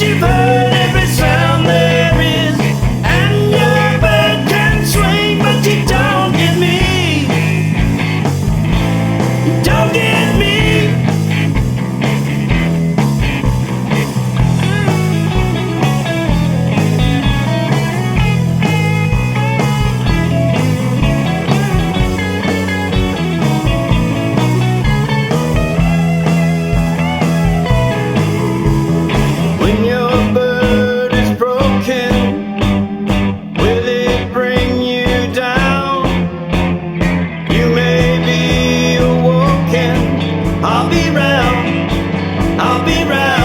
you've heard every sound there is, and your bird can swing, but you don't get me. You don't get me. When your bird is broken, will it bring you down? You may be awoken. I'll be round, I'll be round.